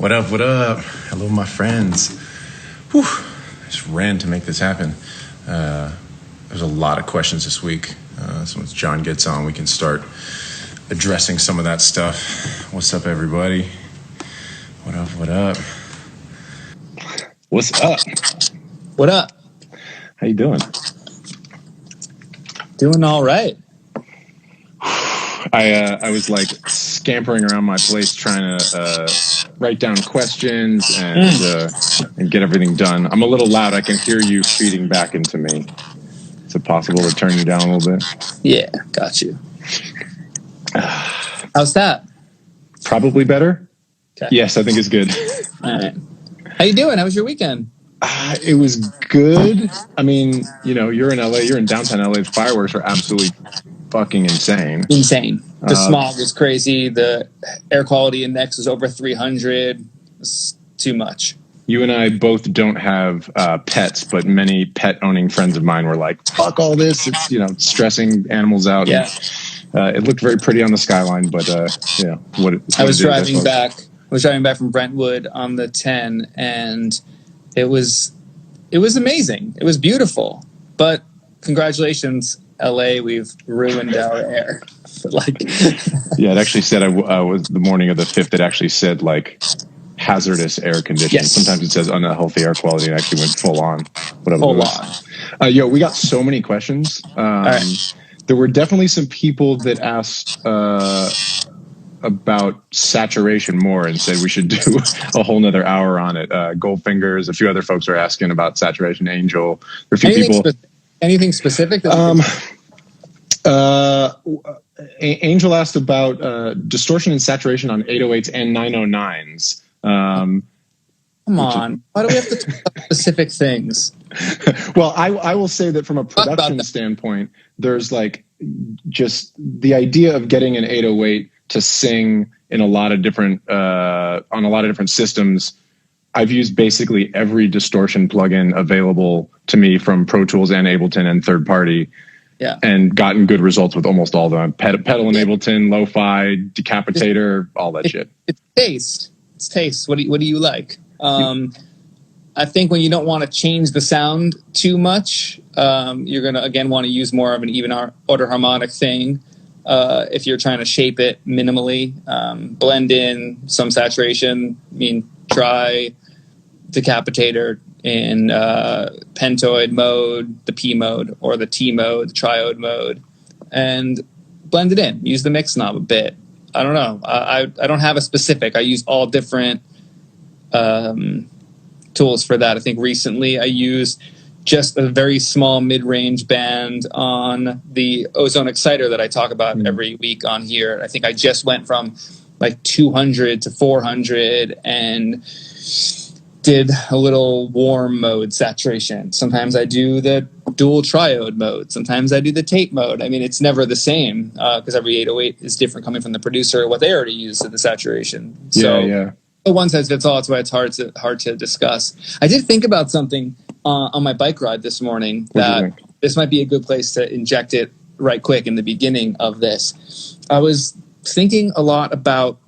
What up, what up? Hello, my friends. Whew. Just ran to make this happen. There's a lot of questions this week. So once Jon gets on, we can start addressing some of that stuff. What's up, everybody? What up, what up? What's up? What up? How you doing? Doing all right. I was like scampering around my place trying to write down questions and get everything done. I'm a little loud. I can hear you feeding back into me. Is it possible to turn you down a little bit? Yeah, got you. How's that? Probably better. Okay. Yes, I think it's good. All right. How you doing? How was your weekend? It was good. I mean, you know, you're in LA. You're in downtown LA. The fireworks are absolutely fucking insane. Insane. The smog is crazy. The air quality index is over 300. It's too much. You and I both don't have pets, but many pet-owning friends of mine were like, fuck all this. It's, you know, stressing animals out. Yeah. And, it looked very pretty on the skyline, but, yeah. I was driving back from Brentwood on the 10, and it was amazing. It was beautiful. But congratulations, LA, we've ruined our air. Yeah, it actually said I was the morning of the 5th. It actually said like hazardous air conditions. Yes. Sometimes it says unhealthy air quality, and actually went full on. Full on. Yo, we got so many questions. All right. There were definitely some people that asked about saturation more and said we should do a whole nother hour on it. Goldfingers, a few other folks are asking about saturation. Angel, there are a few people. Anything specific? Angel asked about distortion and saturation on 808s and 909s. Come on. Why do we have to talk about specific things? Well, I will say that from a production standpoint, there's like just the idea of getting an 808 to sing in a lot of different on a lot of different systems. I've used basically every distortion plugin available to me from Pro Tools and Ableton and third party. Yeah. And gotten good results with almost all of them. Pedal in Ableton, lo-fi, decapitator, all that shit. It's taste. It's taste. What do you like? I think when you don't want to change the sound too much, you're going to, again, want to use more of an even order harmonic thing. If you're trying to shape it minimally, blend in some saturation, try decapitator in pentoid mode, the P mode, or the T mode, the triode mode, and blend it in. Use the mix knob a bit. I don't know. I don't have a specific. I use all different tools for that. I think recently I used just a very small mid-range band on the Ozone Exciter that I talk about every week on here. I think I just went from like 200 to 400 and did a little warm mode saturation. Sometimes I do the dual triode mode. Sometimes I do the tape mode. It's never the same because every 808 is different coming from the producer, what they already used in the saturation. So one size fits all. That's why it's hard to discuss. I did think about something on my bike ride this morning that this might be a good place to inject it right quick in the beginning of this. I was thinking a lot about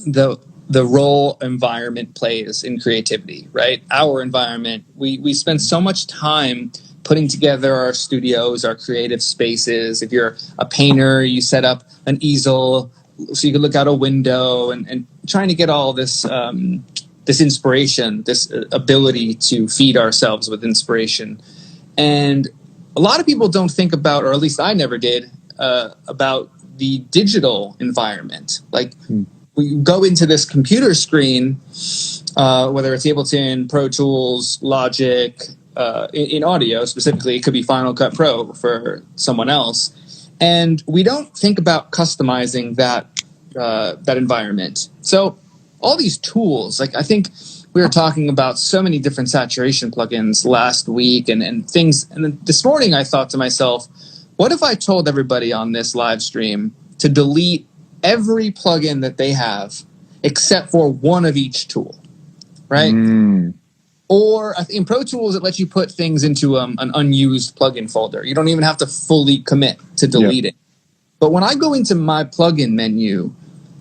the role environment plays in creativity, right? Our environment, we spend so much time putting together our studios, our creative spaces. If you're a painter, you set up an easel so you can look out a window and trying to get all this this inspiration, this ability to feed ourselves with inspiration. And a lot of people don't think about, or at least I never did, about the digital environment. Like, we go into this computer screen, whether it's Ableton, Pro Tools, Logic, in audio specifically, it could be Final Cut Pro for someone else. And we don't think about customizing that environment. So all these tools, like I think we were talking about so many different saturation plugins last week and things. And then this morning I thought to myself, what if I told everybody on this live stream to delete every plugin that they have except for one of each tool, right? Or in Pro Tools, it lets you put things into an unused plugin folder. You don't even have to fully commit to delete it. But when I go into my plugin menu,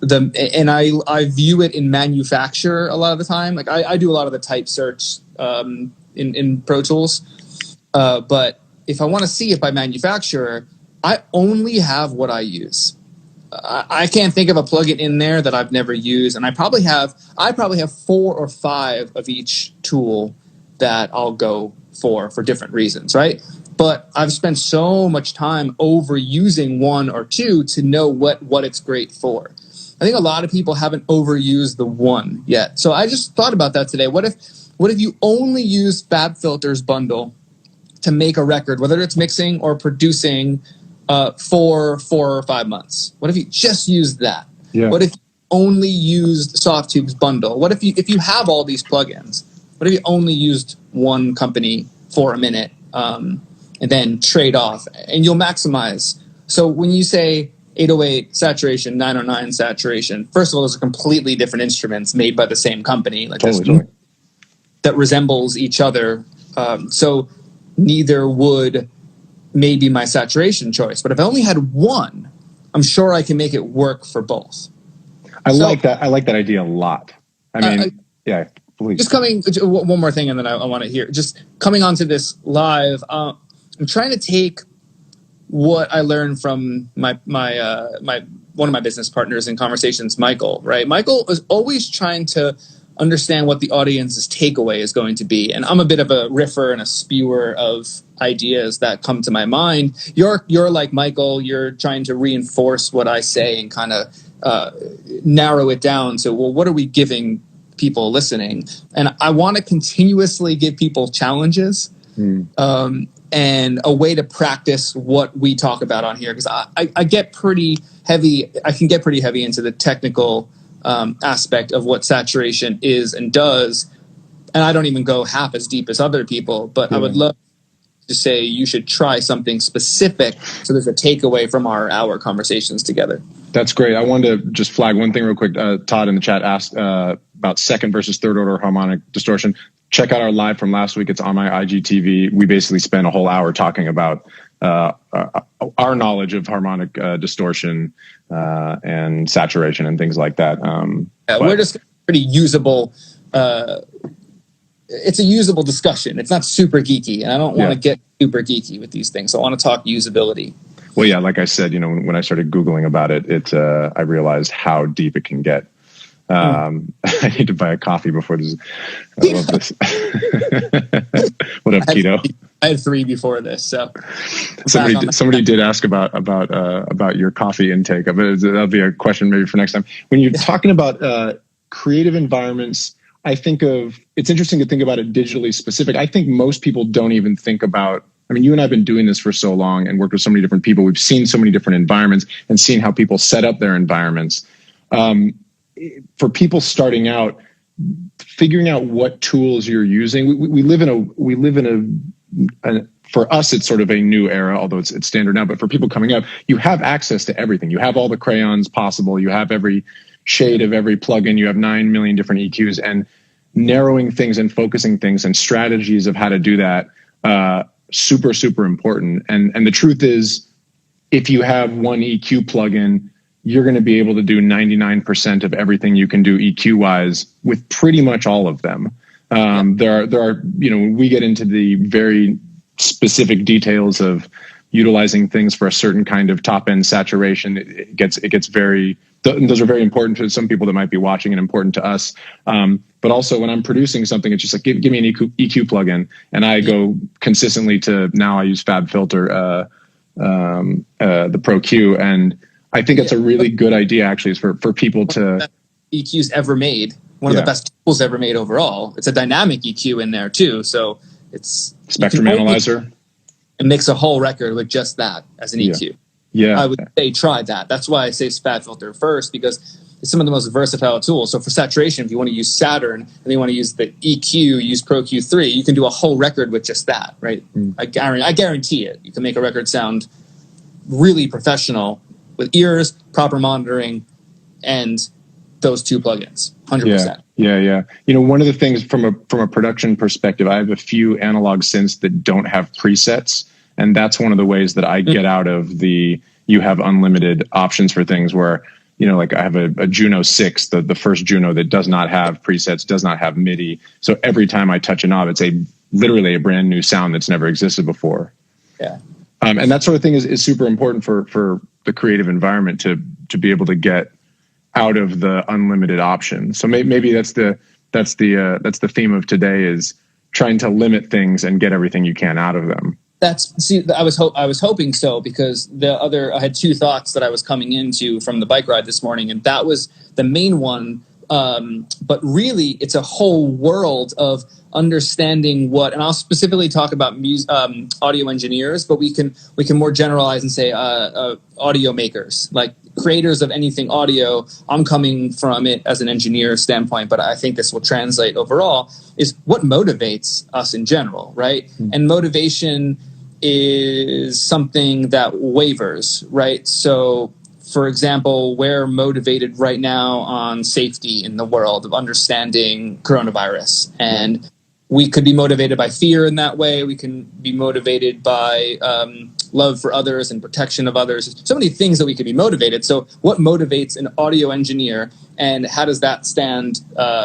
I view it in manufacture a lot of the time. Like I do a lot of the type search in Pro Tools, but if I want to see it by manufacturer, I only have what I use. I can't think of a plugin in there that I've never used, and I probably have 4 or 5 of each tool that I'll go for different reasons, right? But I've spent so much time overusing 1 or 2 to know what it's great for. I think a lot of people haven't overused the 1 yet. So I just thought about that today. What if you only use FabFilter's bundle to make a record, whether it's mixing or producing, for 4 or 5 months? What if you just used that? Yeah. What if you only used Softube's bundle? What if you have all these plugins? What if you only used one company for a minute, and then trade off, and you'll maximize? So when you say 808 saturation, 909 saturation, first of all, those are completely different instruments made by the same company. Like totally. That resembles each other. So neither would maybe my saturation choice. But if I only had one, I'm sure I can make it work for both. I like that. I like that idea a lot. I mean, yeah, please. Just coming, one more thing, and then I want to hear. Just coming onto this live, I'm trying to take what I learned from my one of my business partners in conversations, Michael. Right, Michael is always trying to understand what the audience's takeaway is going to be, and I'm a bit of a riffer and a spewer of ideas that come to my mind. You're like Michael. You're trying to reinforce what I say and kind of narrow it down to, well, what are we giving people listening? And I want to continuously give people challenges. And a way to practice what we talk about on here, because I get pretty heavy. I can get pretty heavy into the technical aspect of what saturation is and does, and I don't even go half as deep as other people. But I would love to say you should try something specific, so there's a takeaway from our conversations together. That's great. I wanted to just flag one thing real quick. Todd in the chat asked about second versus third order harmonic distortion. Check out our live from last week. It's on my IGTV. We basically spent a whole hour talking about our knowledge of harmonic distortion and saturation and things like that. We're just pretty usable. It's a usable discussion. It's not super geeky, and I don't want to get super geeky with these things. So I want to talk usability. Well, yeah, like I said, when I started Googling about it, I realized how deep it can get. I need to buy a coffee before this. I love this. What up, Tito? I had 3 before this, so somebody did ask about your coffee intake. That'll be a question maybe for next time. When you're talking about creative environments, I think it's interesting to think about it digitally specific. I think most people don't even think about. I mean, you and I have been doing this for so long and worked with so many different people. We've seen so many different environments and seen how people set up their environments. For people starting out, figuring out what tools you're using, we live in a for us, it's sort of a new era, although it's standard now. But for people coming up, you have access to everything. You have all the crayons possible. You have every shade of every plugin. You have 9 million different EQs, and narrowing things and focusing things and strategies of how to do that. Super, super important. And the truth is, if you have one EQ plugin, you're going to be able to do 99% of everything you can do EQ wise with pretty much all of them. There are, we get into the very specific details of utilizing things for a certain kind of top end saturation. It gets very, those are very important to some people that might be watching and important to us. But also when I'm producing something, it's just like, give me an EQ plugin. And I go consistently to, now I use FabFilter, the Pro Q. And I think it's a really good idea, actually, is for people to EQs ever made. One of the best tools ever made overall. It's a dynamic EQ in there too, so it's spectrum analyzer. And mix a whole record with just that as an EQ. Yeah, I would say try that. That's why I say FabFilter first, because it's some of the most versatile tools. So for saturation, if you want to use Saturn and you want to use the EQ, use Pro Q3, you can do a whole record with just that, right? I guarantee it. You can make a record sound really professional with ears, proper monitoring, and those 2 plugins, 100%. Yeah. One of the things from a production perspective, I have a few analog synths that don't have presets, and that's one of the ways that I get out of you have unlimited options for things, where like I have a Juno 6, the first Juno that does not have presets, does not have MIDI. So every time I touch a knob, it's literally a brand new sound that's never existed before. Yeah. And that sort of thing is super important for the creative environment to be able to get out of the unlimited options. So maybe that's the theme of today, is trying to limit things and get everything you can out of them. I was hoping so, because I had two thoughts that I was coming into from the bike ride this morning, and that was the main one. But really, it's a whole world of understanding and I'll specifically talk about audio engineers, but we can more generalize and say audio makers, like creators of anything audio. I'm coming from it as an engineer standpoint, but I think this will translate overall, is what motivates us in general, right? Mm-hmm. And motivation is something that wavers, right? So, for example, we're motivated right now on safety in the world of understanding coronavirus. And we could be motivated by fear in that way. We can be motivated by love for others and protection of others. So many things that we could be motivated. So what motivates an audio engineer, and how does that stand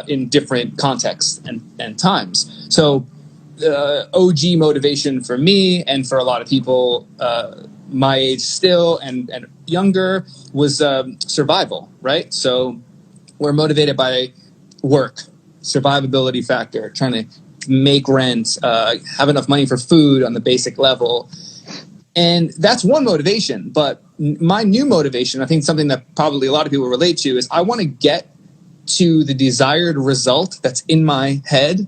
in different contexts and times? So OG motivation for me and for a lot of people my age still and younger was survival, right? So we're motivated by work, survivability factor, trying to make rent, have enough money for food on the basic level. And that's one motivation. But my new motivation, I think something that probably a lot of people relate to, is I want to get to the desired result that's in my head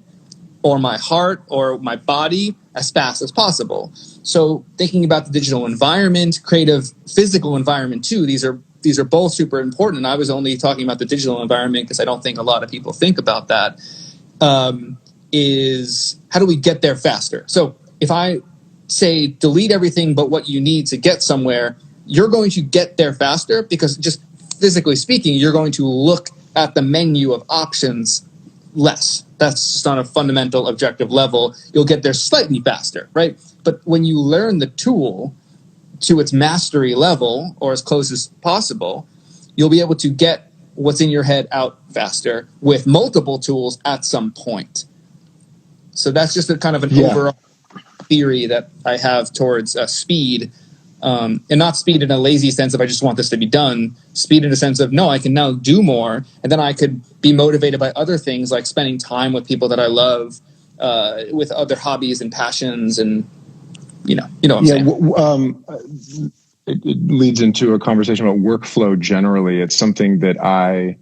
or my heart or my body as fast as possible. So thinking about the digital environment, creative physical environment too, these are both super important. And I was only talking about the digital environment because I don't think a lot of people think about that. Is how do we get there faster? So if I say delete everything but what you need to get somewhere, you're going to get there faster because, just physically speaking, you're going to look at the menu of options less. That's just on a fundamental objective level. You'll get there slightly faster, right? But when you learn the tool to its mastery level, or as close as possible, you'll be able to get what's in your head out faster with multiple tools at some point. So that's just a kind of an overall theory that I have towards speed, and not speed in a lazy sense of I just want this to be done. Speed in a sense of, no, I can now do more, and then I could be motivated by other things like spending time with people that I love, with other hobbies and passions, and you know what I'm saying. It leads into a conversation about workflow generally. It's something that I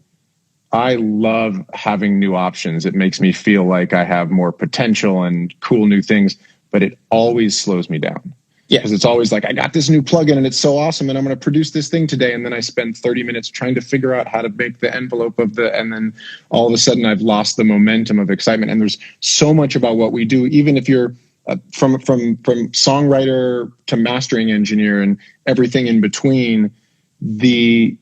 love having new options. It makes me feel like I have more potential and cool new things, but it always slows me down. Yeah. Because it's always like, I got this new plugin and it's so awesome and I'm going to produce this thing today. And then I spend 30 minutes trying to figure out how to make the envelope and then all of a sudden I've lost the momentum of excitement. And there's so much about what we do, even if you're from songwriter to mastering engineer and everything in between, the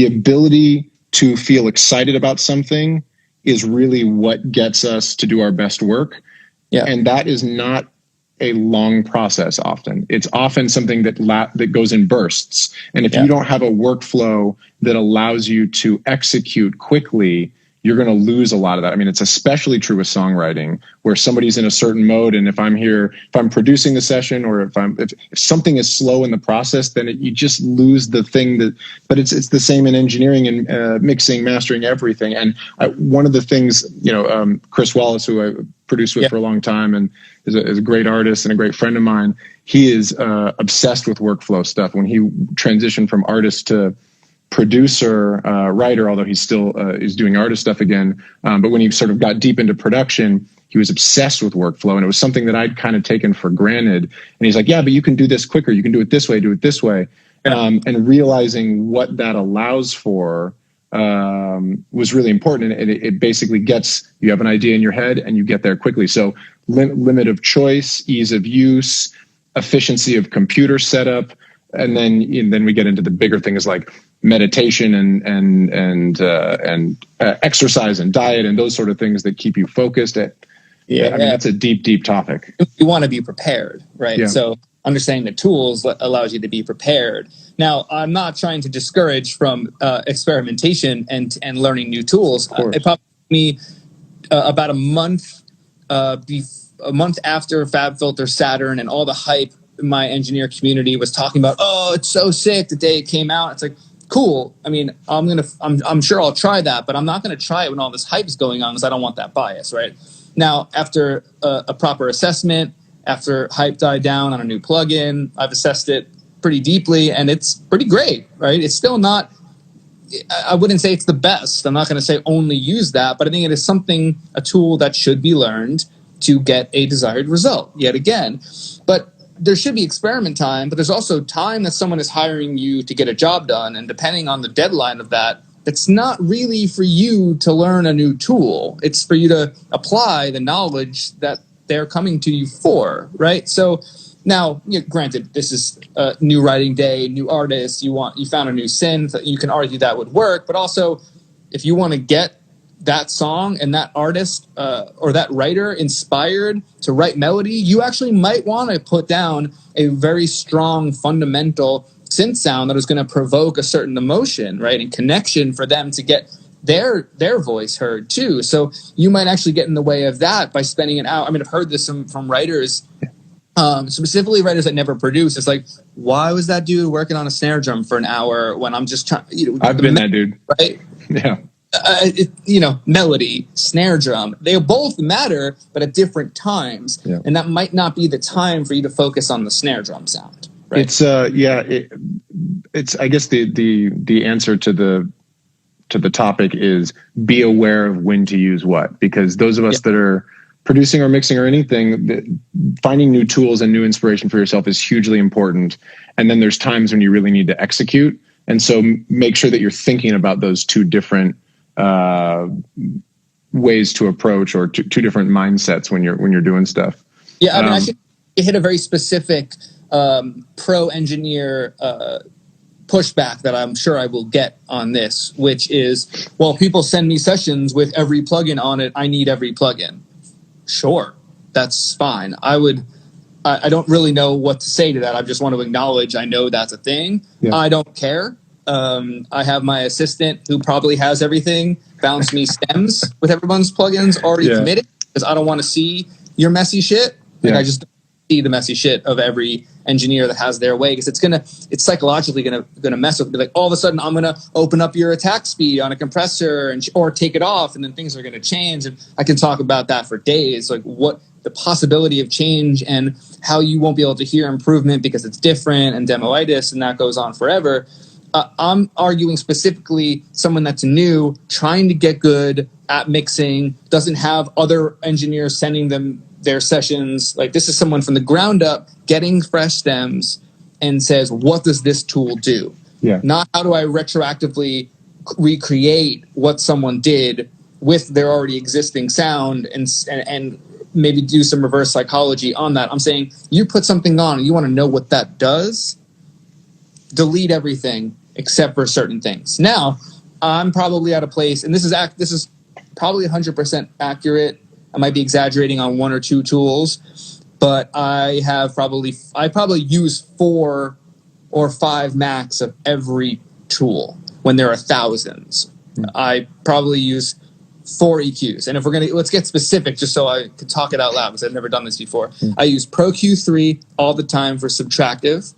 ability to feel excited about something is really what gets us to do our best work. Yeah. And that is not a long process often. It's often something that goes in bursts. And if you don't have a workflow that allows you to execute quickly, you're going to lose a lot of that. I mean, it's especially true with songwriting, where somebody's in a certain mode, and if I'm producing the session, or if something is slow in the process, then you just lose the thing that. But it's the same in engineering and mixing, mastering, everything. And one of the things, Chris Wallace, who I produced with for a long time, and is a great artist and a great friend of mine, he is obsessed with workflow stuff. When he transitioned from artist to producer, writer, although he's still is doing artist stuff again. But when he sort of got deep into production, he was obsessed with workflow, and it was something that I'd kind of taken for granted. And he's like, yeah, but you can do this quicker. You can do it this way, and realizing what that allows for was really important. And it basically you have an idea in your head and you get there quickly. So limit of choice, ease of use, efficiency of computer setup. And then we get into the bigger things like meditation and exercise and diet and those sort of things that keep you focused. I mean, that's a deep, deep topic. You want to be prepared, right? Yeah. So understanding the tools allows you to be prepared. Now, I'm not trying to discourage from experimentation and learning new tools. It probably took me about a month after FabFilter Saturn and all the hype my engineer community was talking about. Oh, it's so sick the day it came out. It's like, cool. I mean, I'm sure I'll try that, but I'm not going to try it when all this hype is going on because I don't want that bias, right? Now, after a proper assessment, after hype died down on a new plugin, I've assessed it pretty deeply, and it's pretty great, right? It's still not, I wouldn't say it's the best. I'm not going to say only use that, but I think it is a tool that should be learned to get a desired result, yet again. But there should be experiment time, but there's also time that someone is hiring you to get a job done, and depending on the deadline of that, it's not really for you to learn a new tool. It's for you to apply the knowledge that they're coming to you for, right? So now, granted, this is a new writing day, new artist. You found a new synth. You can argue that would work, but also if you want to get that song and that artist or that writer inspired to write melody, you actually might want to put down a very strong fundamental synth sound that is going to provoke a certain emotion, right, and connection for them to get their voice heard too. So you might actually get in the way of that by spending an hour. I mean, I've heard this from writers, specifically writers that never produce. It's like, why was that dude working on a snare drum for an hour when I'm just trying? I've been that dude, right? Yeah. Melody, snare drum, they both matter, but at different times. Yeah. And that might not be the time for you to focus on the snare drum sound. Right? It's I guess the answer to the topic is be aware of when to use what, because those of us that are producing or mixing or anything, finding new tools and new inspiration for yourself is hugely important. And then there's times when you really need to execute. And so make sure that you're thinking about those two different ways to approach, or two different mindsets when you're doing stuff. Yeah, I mean, I should hit a very specific pro engineer pushback that I'm sure I will get on this, which is, well, people send me sessions with every plugin on it. I need every plugin. Sure, that's fine. I don't really know what to say to that. I just want to acknowledge I know that's a thing. Yeah. I don't care. I have my assistant who probably has everything bounce me stems with everyone's plugins already committed, because I don't want to see your messy shit. Like, I just don't see the messy shit of every engineer that has their way, because it's psychologically gonna mess with me. Like, all of a sudden I'm gonna open up your attack speed on a compressor or take it off, and then things are gonna change. And I can talk about that for days, like what the possibility of change and how you won't be able to hear improvement because it's different and demoitis, and that goes on forever. I'm arguing specifically someone that's new, trying to get good at mixing, doesn't have other engineers sending them their sessions. Like, this is someone from the ground up getting fresh stems and says, what does this tool do? Yeah. Not how do I retroactively recreate what someone did with their already existing sound and maybe do some reverse psychology on that. I'm saying, you put something on and you want to know what that does, delete everything except for certain things. Now, I'm probably at a place, and this is probably 100% accurate. I might be exaggerating on one or two tools, but I probably use 4 or 5 max of every tool when there are thousands. I probably use 4 EQs. And if let's get specific, just so I can talk it out loud, because I've never done this before. I use Pro Q3 all the time for subtractive.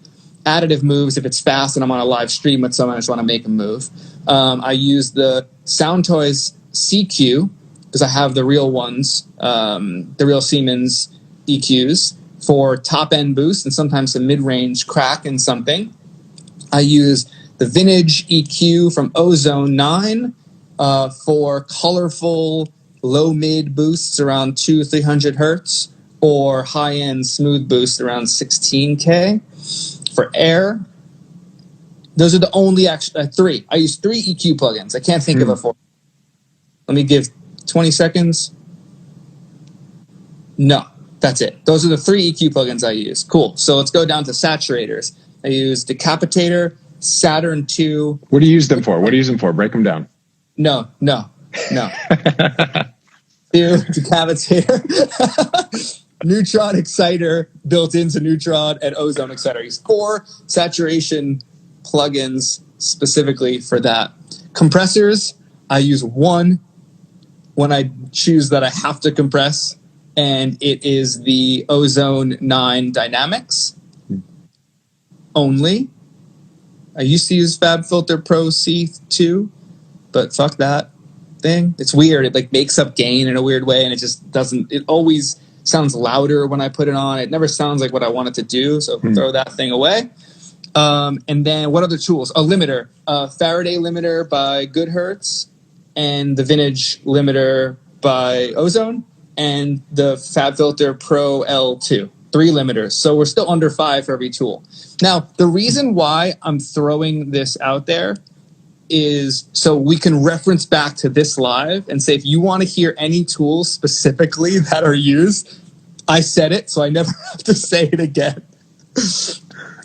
Additive moves if it's fast and I'm on a live stream with someone, I just want to make a move. I use the Soundtoys CQ, because I have the real ones, the real Siemens EQs for top end boost and sometimes a mid-range crack and something. I use the Vintage EQ from Ozone 9 for colorful low mid boosts around 200-300 hertz, or high end smooth boost around 16K. For air, those are the only 3. I use 3 EQ plugins. I can't think of a 4. Let me give 20 seconds. No, that's it. Those are the 3 EQ plugins I use. Cool. So let's go down to saturators. I use Decapitator, Saturn 2. What do you use them for? Break them down. No. Decapitator. Neutron Exciter built into Neutron and Ozone Exciter. I use 4 saturation plugins specifically for that. Compressors, I use 1 when I choose that I have to compress, and it is the Ozone 9 Dynamics only. I used to use FabFilter Pro C2, but fuck that thing. It's weird. It like makes up gain in a weird way, and it just doesn't. It always sounds louder when I put it on. It never sounds like what I want it to do, so throw that thing away. And then what other tools? A limiter, Faraday limiter by Goodhertz, and the Vintage limiter by Ozone, and the FabFilter Pro L2. 3 limiters. So we're still under 5 for every tool. Now, the reason why I'm throwing this out there is so we can reference back to this live and say, if you want to hear any tools specifically that are used, I said it, so I never have to say it again.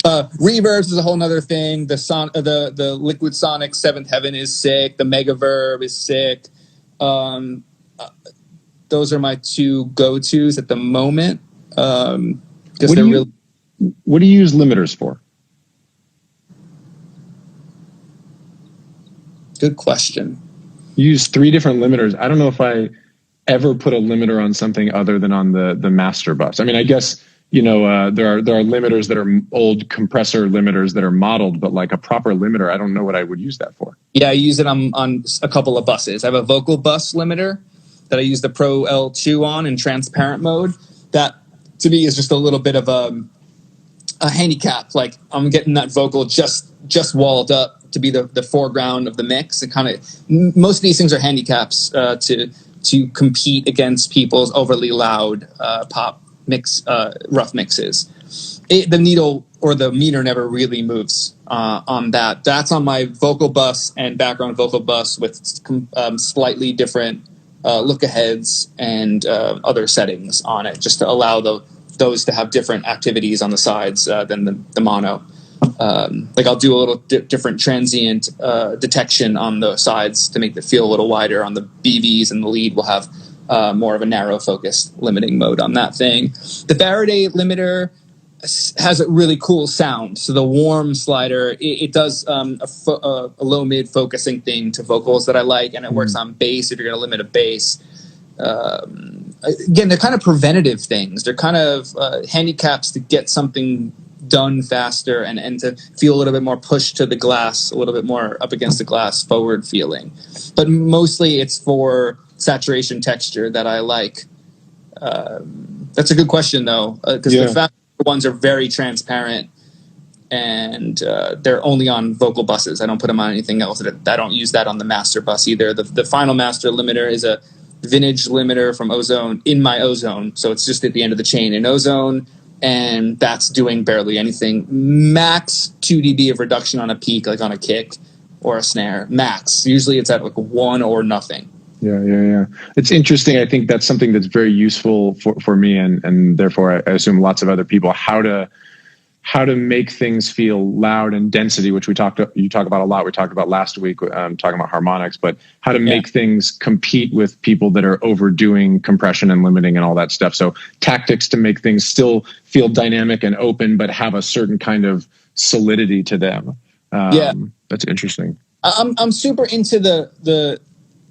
Reverbs is a whole nother thing. The Liquid Sonic 7th Heaven is sick. The Megaverb is sick. Those are my 2 go-tos at the moment. What do you use limiters for? Good question. You use 3 different limiters. I don't know if I ever put a limiter on something other than on the master bus. I mean, I guess, you know, there are limiters that are old compressor limiters that are modeled, but like a proper limiter, I don't know what I would use that for. Yeah, I use it on a couple of buses. I have a vocal bus limiter that I use the Pro L2 on in transparent mode. That, to me, is just a little bit of a handicap. Like, I'm getting that vocal just walled up to be the foreground of the mix. And kind of, most of these things are handicaps to compete against people's overly loud pop mix, rough mixes. The needle or the meter never really moves on that. That's on my vocal bus and background vocal bus with slightly different look aheads and other settings on it, just to allow those to have different activities on the sides than the mono. Like, I'll do a little different transient detection on the sides to make it feel a little wider on the BVs, and the lead will have more of a narrow focused limiting mode on that thing. The Faraday limiter has a really cool sound. So the warm slider, it does a low mid focusing thing to vocals that I like, and it works on bass if you're going to limit a bass. Again, they're kind of preventative things. They're kind of handicaps to get something done faster and to feel a little bit more pushed to the glass, a little bit more up against the glass forward feeling. But mostly it's for saturation texture that I like. That's a good question, though, because the fast ones are very transparent, and they're only on vocal buses. I don't put them on anything else. I don't use that on the master bus either. The final master limiter is a vintage limiter from Ozone in my Ozone, so it's just at the end of the chain in Ozone, and that's doing barely anything. Max 2 dB of reduction on a peak, like on a kick or a snare. Max. Usually it's at like 1 or nothing. Yeah. It's interesting. I think that's something that's very useful for me, and therefore I assume lots of other people, how to make things feel loud and density, which you talk about a lot. We talked about last week, talking about harmonics, but how to make things compete with people that are overdoing compression and limiting and all that stuff. So tactics to make things still feel dynamic and open, but have a certain kind of solidity to them. That's interesting. I'm super into the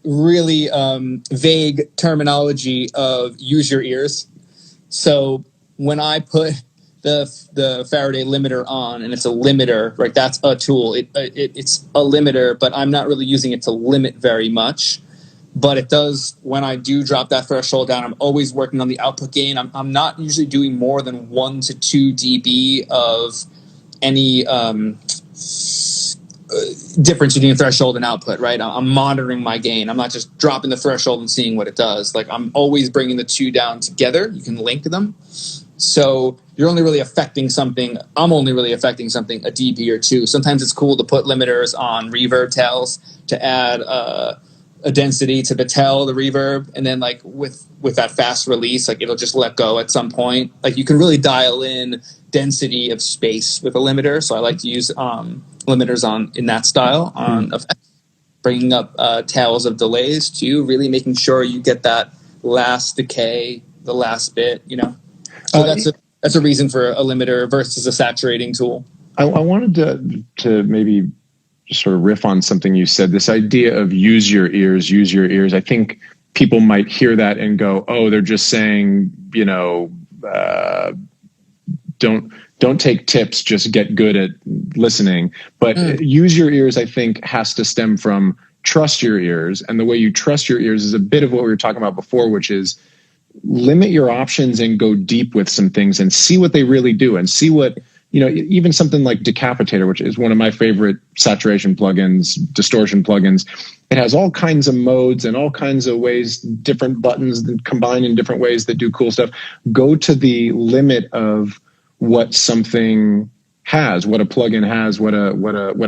really vague terminology of use your ears. So when I put the Faraday limiter on, and it's a limiter, right? That's a tool. It's a limiter, but I'm not really using it to limit very much. But it does, when I do drop that threshold down, I'm always working on the output gain. I'm not usually doing more than 1 to 2 dB of any difference between threshold and output, right? I'm monitoring my gain. I'm not just dropping the threshold and seeing what it does. Like, I'm always bringing the 2 down together. You can link them. So you're only really affecting something. I'm only really affecting something a dB or 2. Sometimes it's cool to put limiters on reverb tails to add a density to the tail, the reverb, and then like with that fast release, like it'll just let go at some point. Like, you can really dial in density of space with a limiter. So I like to use limiters in that style on effects, bringing up tails of delays too, really making sure you get that last decay, the last bit, you know. So that's a reason for a limiter versus a saturating tool. I wanted to maybe just sort of riff on something you said, this idea of use your ears. I think people might hear that and go, oh, they're just saying, don't take tips, just get good at listening. But use your ears, I think, has to stem from trust your ears. And the way you trust your ears is a bit of what we were talking about before, which is limit your options and go deep with some things and see what they really do, and see what, even something like Decapitator, which is one of my favorite saturation plugins, distortion plugins. It has all kinds of modes and all kinds of ways, different buttons that combine in different ways that do cool stuff. Go to the limit of what something has, what a plugin has, what a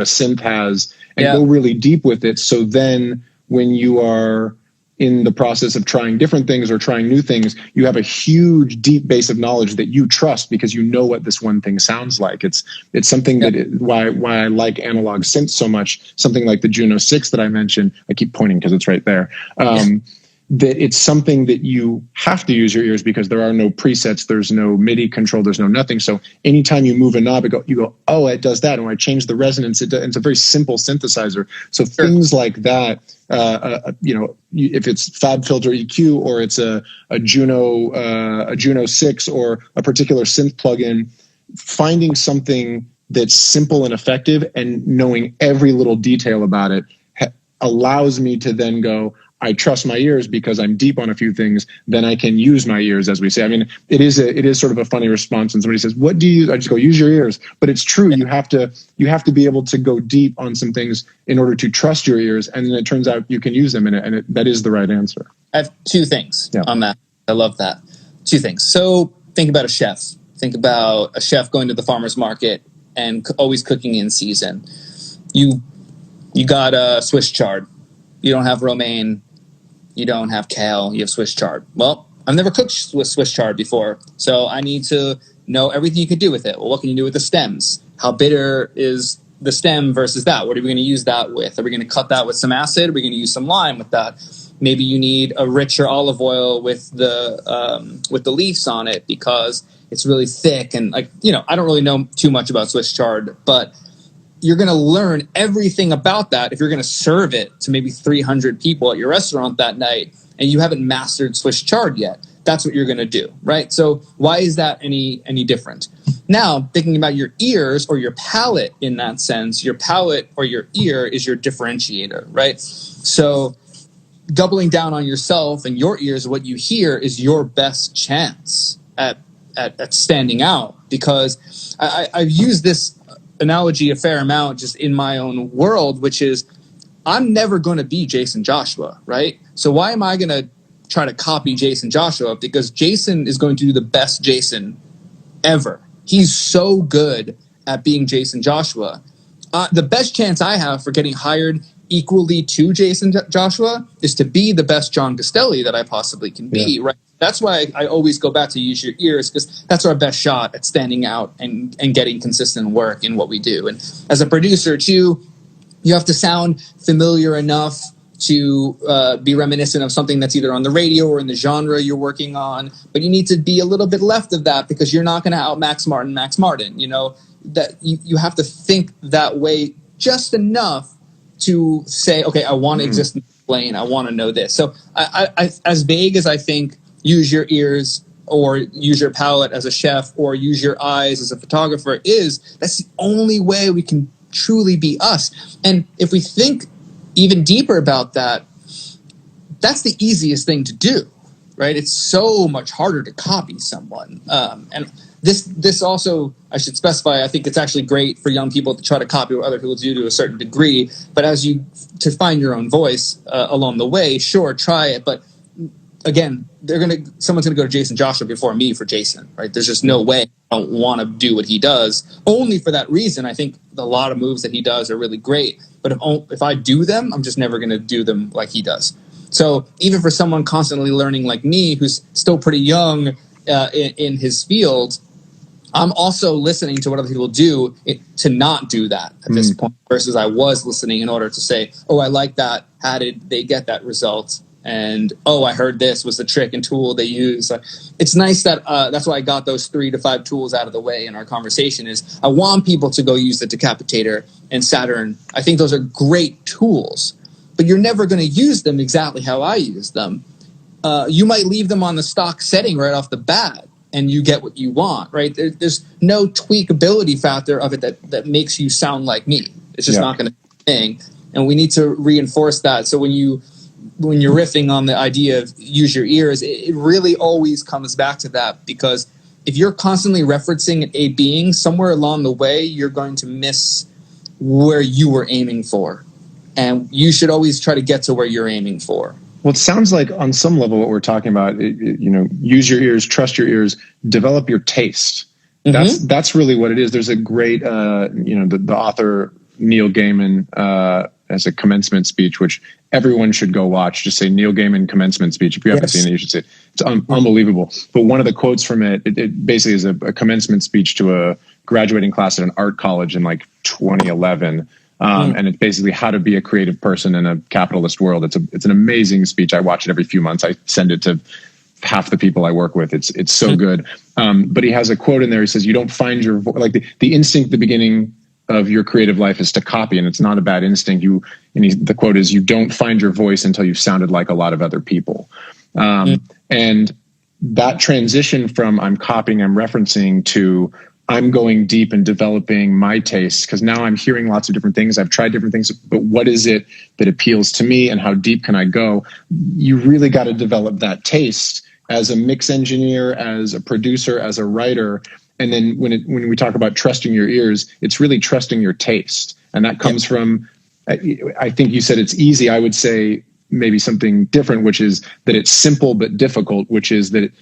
synth has, and go really deep with it. So then when you are in the process of trying different things or trying new things, you have a huge, deep base of knowledge that you trust because you know what this one thing sounds like. It's something why I like analog synth so much. Something like the Juno 6 that I mentioned. I keep pointing because it's right there. That it's something that you have to use your ears because there are no presets, there's no MIDI control, there's no nothing. So anytime you move a knob, you go, oh, it does that. And when I change the resonance, it's a very simple synthesizer. So things like that, if it's FabFilter EQ or it's a Juno 6 or a particular synth plugin, finding something that's simple and effective and knowing every little detail about it allows me to then go, I trust my ears because I'm deep on a few things, then I can use my ears, as we say. I mean, it is sort of a funny response when somebody says, what do you use? I just go, use your ears. But it's true. You have to be able to go deep on some things in order to trust your ears. And then it turns out you can use them, and that is the right answer. I have two things on that. I love that. Two things. So think about a chef. Think about a chef going to the farmer's market and always cooking in season. You got a Swiss chard. You don't have romaine. You don't have kale, you have Swiss chard. Well, I've never cooked with Swiss chard before, so I need to know everything you can do with it. Well, what can you do with the stems? How bitter is the stem versus that? What are we going to use that with? Are we going to cut that with some acid? Are we going to use some lime with that? Maybe you need a richer olive oil with the leaves on it because it's really thick. And I don't really know too much about Swiss chard, but you're going to learn everything about that if you're going to serve it to maybe 300 people at your restaurant that night and you haven't mastered Swiss chard yet. That's what you're going to do, right? So why is that any different? Now, thinking about your ears or your palate in that sense, your palate or your ear is your differentiator, right? So doubling down on yourself and your ears, what you hear is your best chance at standing out, because I've used this analogy a fair amount just in my own world, which is I'm never going to be Jason Joshua, right? So why am I going to try to copy Jason Joshua? Because Jason is going to do the best Jason ever. He's so good at being Jason Joshua. The best chance I have for getting hired equally to Jason Joshua is to be the best Jon Castelli that I possibly can be, right? That's why I always go back to use your ears, because that's our best shot at standing out and getting consistent work in what we do. And as a producer, too, you have to sound familiar enough to be reminiscent of something that's either on the radio or in the genre you're working on. But you need to be a little bit left of that because you're not going to out Max Martin. That you have to think that way just enough to say, okay, I want to exist in this lane. I want to know this. So I as vague as I think use your ears or use your palate as a chef or use your eyes as a photographer that's the only way we can truly be us. And if we think even deeper about that, that's the easiest thing to do, right? It's so much harder to copy someone. And this also, I should specify, I think it's actually great for young people to try to copy what other people do to a certain degree. But to find your own voice along the way, sure, try it. But again, someone's gonna go to Jason Joshua before me for Jason, right? There's just no way I don't want to do what he does. Only for that reason, I think a lot of moves that he does are really great. But if I do them, I'm just never gonna do them like he does. So even for someone constantly learning like me, who's still pretty young in his field, I'm also listening to what other people do to not do that at this point, versus I was listening in order to say, oh, I like that. How did they get that result? and I heard this was the trick and tool they use. It's nice that that's why I got those 3 to 5 tools out of the way in our conversation. Is I want people to go use the Decapitator and Saturn. I think those are great tools, but you're never going to use them exactly how I use them. You might leave them on the stock setting right off the bat, and you get what you want, right? There's no tweakability factor of it that makes you sound like me. It's just not going to be a thing, and we need to reinforce that. So when you're riffing on the idea of use your ears, it really always comes back to that, because if you're constantly referencing a being, somewhere along the way, you're going to miss where you were aiming for. And you should always try to get to where you're aiming for. Well, it sounds like on some level what we're talking about, use your ears, trust your ears, develop your taste. Mm-hmm. That's really what it is. There's a great, the author Neil Gaiman has a commencement speech, which everyone should go watch. Just say Neil Gaiman commencement speech. If you haven't seen it, you should see it. It's unbelievable. But one of the quotes from it basically is a commencement speech to a graduating class at an art college in like 2011. And it's basically how to be a creative person in a capitalist world. It's an amazing speech. I watch it every few months. I send it to half the people I work with. It's so good. But he has a quote in there. He says, "You don't find your voice." Like the instinct at the beginning of your creative life is to copy, and it's not a bad instinct. The quote is, "You don't find your voice until you've sounded like a lot of other people." And that transition from I'm copying, I'm referencing to I'm going deep and developing my tastes, because now I'm hearing lots of different things. I've tried different things, but what is it that appeals to me and how deep can I go? You really got to develop that taste as a mix engineer, as a producer, as a writer. And then when we talk about trusting your ears, it's really trusting your taste. And that comes from, I think you said it's easy. I would say maybe something different, which is that it's simple but difficult, which is that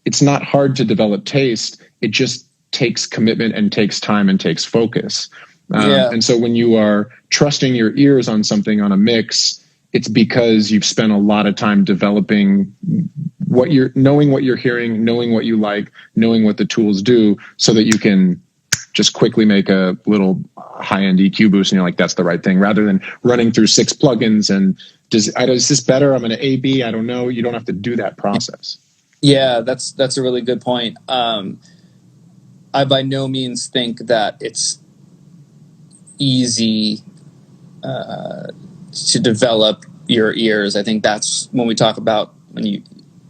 it's not hard to develop taste. It just takes commitment and takes time and takes focus. And so when you are trusting your ears on something, on a mix, it's because you've spent a lot of time developing knowing what you're hearing, knowing what you like, knowing what the tools do, so that you can just quickly make a little high-end EQ boost and you're like, that's the right thing, rather than running through 6 plugins and is this better? I'm going to A/B. I don't know. You don't have to do that process. Yeah, that's a really good point. I by no means think that it's easy to develop your ears. I think that's when we talk about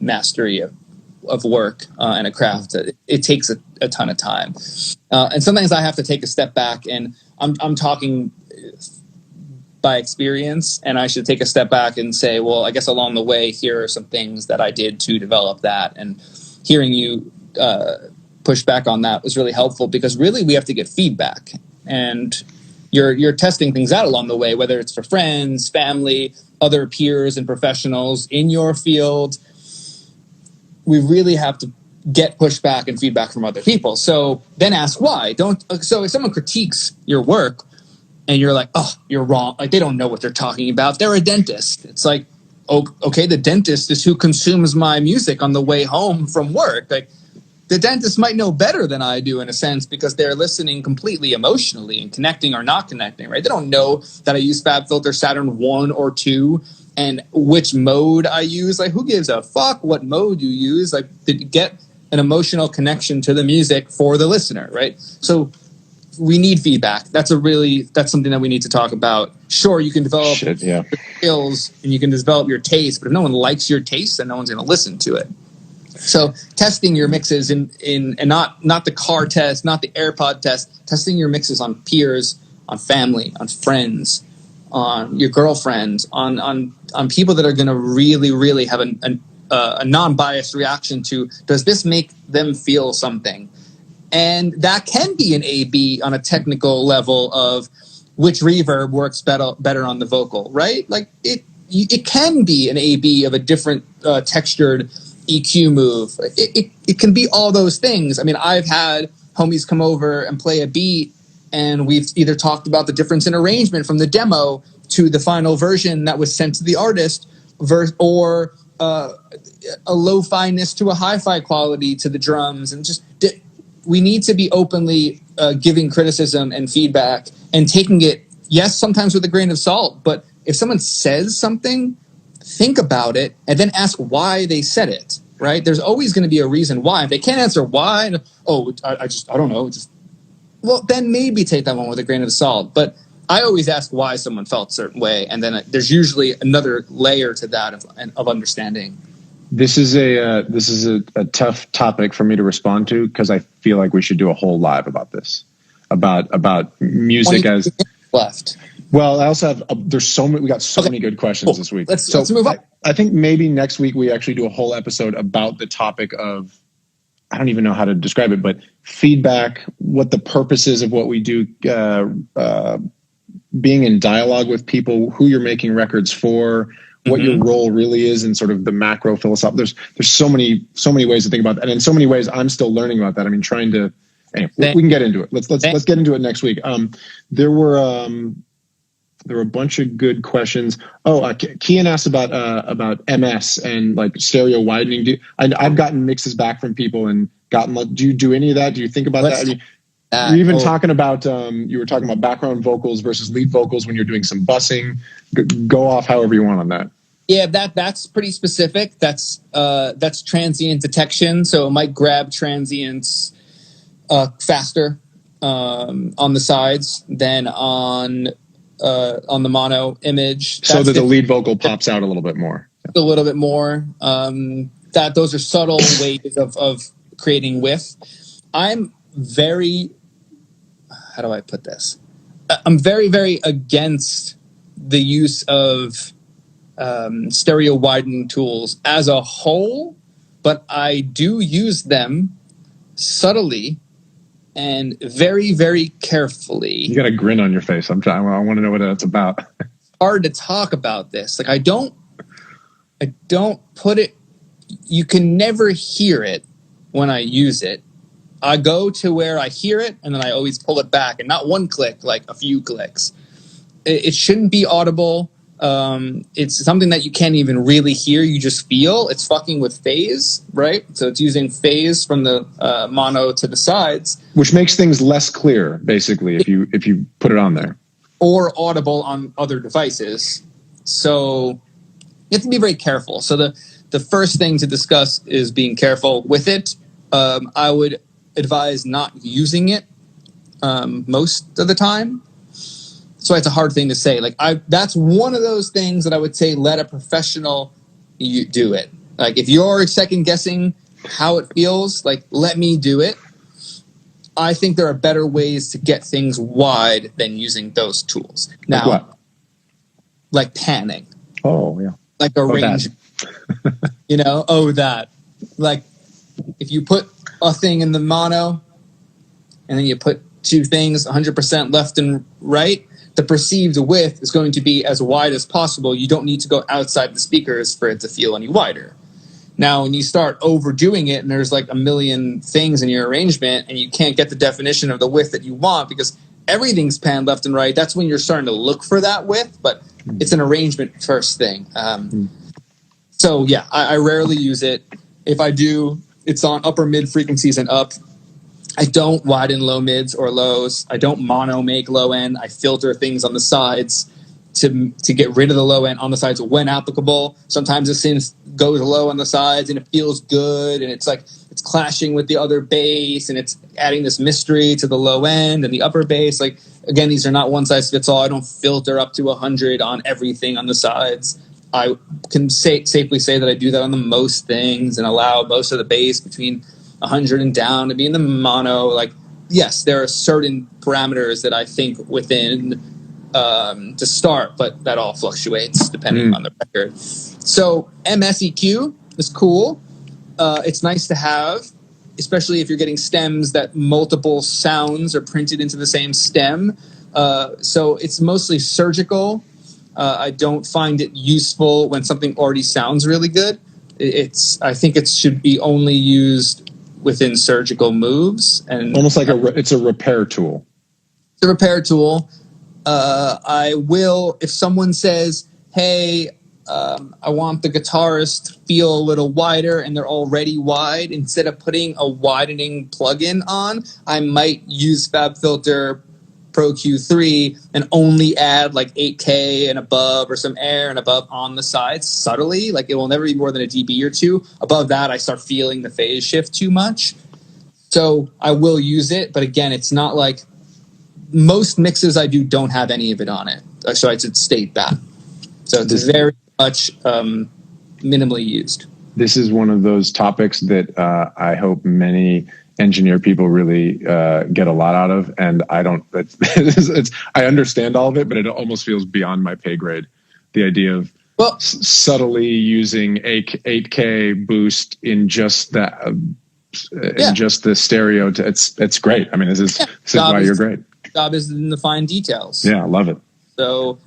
mastery of work and a craft. It takes a ton of time, and sometimes I have to take a step back. And I'm talking by experience, and I should take a step back and say, well, I guess along the way, here are some things that I did to develop that. And hearing you push back on that was really helpful, because really we have to get feedback, and you're testing things out along the way, whether it's for friends, family, other peers and professionals in your field. We really have to get pushback and feedback from other people. So then ask why. So if someone critiques your work and you're like, oh, you're wrong, like they don't know what they're talking about, they're a dentist. It's like, oh, okay, the dentist is who consumes my music on the way home from work. Like, the dentist might know better than I do in a sense, because they're listening completely emotionally and connecting or not connecting, right? They don't know that I use FabFilter Saturn 1 or 2 and which mode I use. Like, who gives a fuck what mode you use? Like, to get an emotional connection to the music for the listener, right? So we need feedback. That's something that we need to talk about. Sure, you can develop skills and you can develop your taste, but if no one likes your taste, then no one's going to listen to it. So testing your mixes and not the car test, not the AirPod test, testing your mixes on peers, on family, on friends, on your girlfriend, on people that are going to really, really have a non-biased reaction to, does this make them feel something? And that can be an A/B on a technical level of which reverb works better on the vocal, right? Like it can be an A/B of a different textured EQ move. It can be all those things. I mean, I've had homies come over and play a beat, and we've either talked about the difference in arrangement from the demo to the final version that was sent to the artist, or a lo-fi-ness to a hi-fi quality to the drums. And just we need to be openly giving criticism and feedback and taking it, yes, sometimes with a grain of salt, but if someone says something, think about it, and then ask why they said it, right? There's always going to be a reason why. If they can't answer why, I don't know. Well, then maybe take that one with a grain of salt. But I always ask why someone felt a certain way, and then there's usually another layer to that of understanding. This is a tough topic for me to respond to because I feel like we should do a whole live about this, about music as left. Well, I also have we got so many good questions this week. Let's move on. I think maybe next week we actually do a whole episode about the topic of, I don't even know how to describe it, but feedback, what the purpose is of what we do, being in dialogue with people, who you're making records for, what your role really is in sort of the macro philosophy. There's so many ways to think about that. And in so many ways, I'm still learning about that. I mean, anyway, we can get into it. Let's get into it next week. There were a bunch of good questions. Kian asked about MS and like stereo widening. I've gotten mixes back from people and do you do any of that? Do you think about that? I mean, you're even talking about, you were talking about background vocals versus lead vocals when you're doing some bussing. Go off however you want on that. Yeah, that's pretty specific. That's transient detection. So it might grab transients faster on the sides than on the mono image. So that the lead vocal pops out a little bit more. A little bit more. Those are subtle ways of creating width. I'm very, how do I put this? I'm very, very against the use of stereo widening tools as a whole, but I do use them subtly and very, very carefully. You got a grin on your face. I want to know what that's about. Hard to talk about this. Like I don't put it, you can never hear it when I use it. I go to where I hear it and then I always pull it back, and not one click, like a few clicks. It shouldn't be audible. It's something that you can't even really hear. You just feel. It's fucking with phase, right? So it's using phase from the mono to the sides, which makes things less clear, basically, if you put it on there, or audible on other devices. So you have to be very careful. So the first thing to discuss is being careful with it. I would advise not using it most of the time. So it's a hard thing to say. Like that's one of those things that I would say let a professional do it. Like if you're second guessing how it feels, like let me do it. I think there are better ways to get things wide than using those tools. Now, like what? Like panning. Oh yeah. Like a range. That. Like if you put a thing in the mono and then you put two things 100% left and right, the perceived width is going to be as wide as possible. You don't need to go outside the speakers for it to feel any wider. Now, when you start overdoing it and there's like a million things in your arrangement and you can't get the definition of the width that you want because everything's panned left and right, that's when you're starting to look for that width, but it's an arrangement first thing. So yeah, I rarely use it. If I do, it's on upper mid frequencies and up. I don't widen low mids or lows. I don't mono make low end. I filter things on the sides to get rid of the low end on the sides when applicable. Sometimes the synth goes low on the sides and it feels good and it's like it's clashing with the other bass and it's adding this mystery to the low end and the upper bass. Like again, these are not one size fits all. I don't filter up to 100 on everything on the sides. I can safely say that I do that on the most things and allow most of the bass between 100 and down to be in the mono. Like, yes, there are certain parameters that I think within to start, but that all fluctuates depending on the record. So MSEQ is cool. It's nice to have, especially if you're getting stems that multiple sounds are printed into the same stem. So it's mostly surgical. I don't find it useful when something already sounds really good. I think it should be only used within surgical moves, and almost like it's a repair tool. It's a repair tool. I will, if someone says, "Hey, I want the guitarist to feel a little wider," and they're already wide, instead of putting a widening plugin on, I might use FabFilter Pro Q3 and only add like 8K and above or some air and above on the sides subtly. Like it will never be more than a dB or two. Above that, I start feeling the phase shift too much. So I will use it, but again, it's not like most mixes I do don't have any of it on it. So I should state that. So it's very much minimally used. This is one of those topics that I hope many engineer people really get a lot out of, and I don't. I understand all of it, but it almost feels beyond my pay grade. The idea of subtly using 8K boost in just that, in just the stereo. It's great. I mean, this is why you're great. Job is in the fine details. Yeah, I love it. So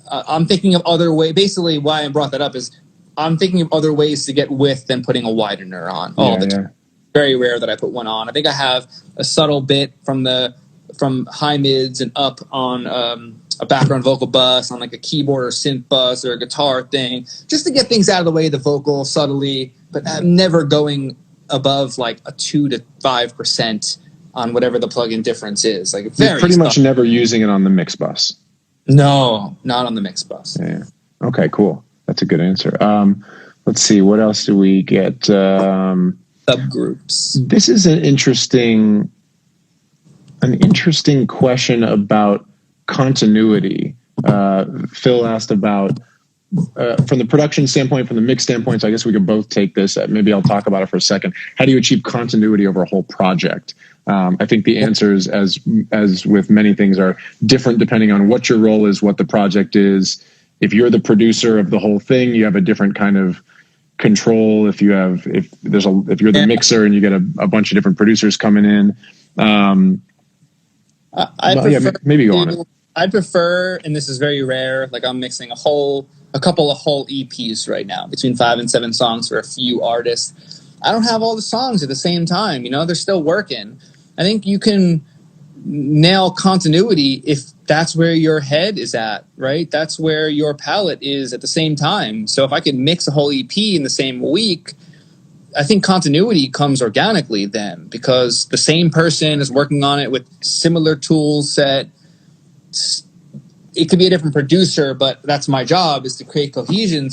I'm thinking of other ways. Basically, why I brought that up is I'm thinking of other ways to get width than putting a widener on all the time. Very rare that I put one on. I think I have a subtle bit from high mids and up on a background vocal bus, on like a keyboard or synth bus or a guitar thing, just to get things out of the way, the vocal subtly, but I'm never going above like a 2 to 5% on whatever the plugin difference is. Like you're pretty much never using it on the mix bus. No, not on the mix bus. Yeah. Okay, cool. That's a good answer. Let's see. What else do we get? Subgroups. This is an interesting question about continuity. Phil asked about from the production standpoint, from the mix standpoint. So I guess we could both take this. Maybe I'll talk about it for a second. How do you achieve continuity over a whole project? I think the answers, as with many things, are different depending on what your role is, what the project is. If you're the producer of the whole thing, you have a different kind of control. If you're the mixer and you get a bunch of different producers coming in, maybe go on it. I'd prefer, and this is very rare, like I'm mixing a couple of whole EPs right now, between 5 and 7 songs for a few artists. I don't have all the songs at the same time. They're still working. I think you can nail continuity if that's where your head is at, right? That's where your palette is at the same time. So if I could mix a whole EP in the same week, I think continuity comes organically then, because the same person is working on it with similar tool set. It could be a different producer, but that's my job, is to create cohesion.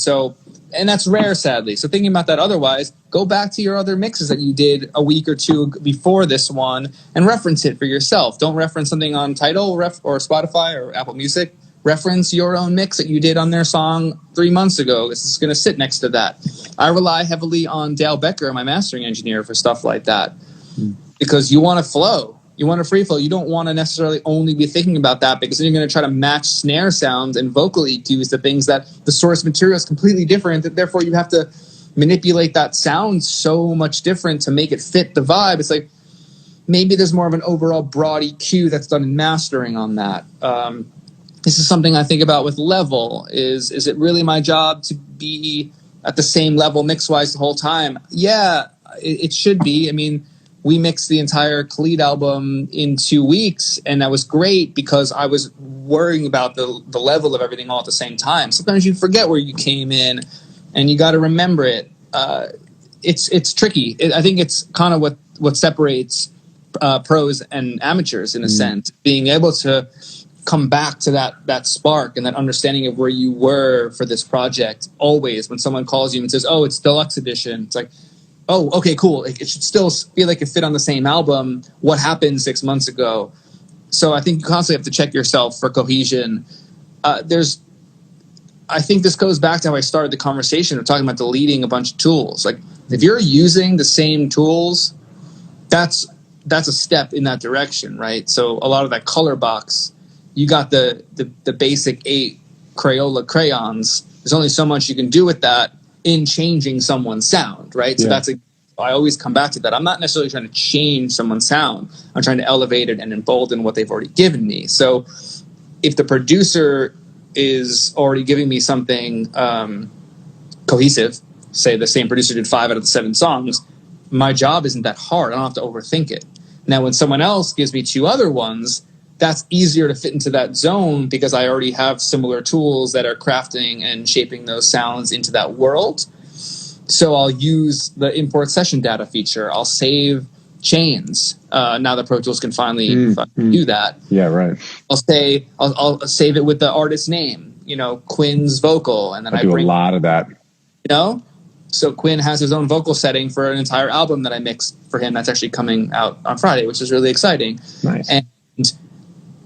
And that's rare, sadly. So thinking about that otherwise, go back to your other mixes that you did a week or two before this one and reference it for yourself. Don't reference something on Tidal or Spotify or Apple Music. Reference your own mix that you did on their song 3 months ago. This is going to sit next to that. I rely heavily on Dale Becker, my mastering engineer, for stuff like that, because you want to flow. You want a free flow. You don't want to necessarily only be thinking about that, because then you're going to try to match snare sounds and vocal EQs to things that the source material is completely different. That therefore you have to manipulate that sound so much different to make it fit the vibe. It's like maybe there's more of an overall broad EQ that's done in mastering on that. This is something I think about with level. Is it really my job to be at the same level mix-wise the whole time? Yeah, it should be. I mean, we mixed the entire Khalid album in 2 weeks, and that was great because I was worrying about the level of everything all at the same time. Sometimes you forget where you came in, and you got to remember it. It's tricky. I think it's kind of what separates pros and amateurs in a sense, being able to come back to that spark and that understanding of where you were for this project. Always, when someone calls you and says, "Oh, it's deluxe edition," it's like, oh, okay, cool. It should still feel like it fit on the same album. What happened 6 months ago? So I think you constantly have to check yourself for cohesion. I think this goes back to how I started the conversation of talking about deleting a bunch of tools. Like, if you're using the same tools, that's a step in that direction, right? So a lot of that color box, you got the basic 8 Crayola crayons. There's only so much you can do with that in changing someone's sound, right? So I always come back to that. I'm not necessarily trying to change someone's sound. I'm trying to elevate it and embolden what they've already given me. So if the producer is already giving me something cohesive, say the same producer did 5 out of the 7 songs, my job isn't that hard. I don't have to overthink it. Now, when someone else gives me 2 other ones, that's easier to fit into that zone because I already have similar tools that are crafting and shaping those sounds into that world. So I'll use the import session data feature. I'll save chains. Now that Pro Tools can finally do that. Yeah, right. I'll save it with the artist's name, Quinn's vocal, and then I do bring a lot of that. So Quinn has his own vocal setting for an entire album that I mixed for him. That's actually coming out on Friday, which is really exciting. Nice. And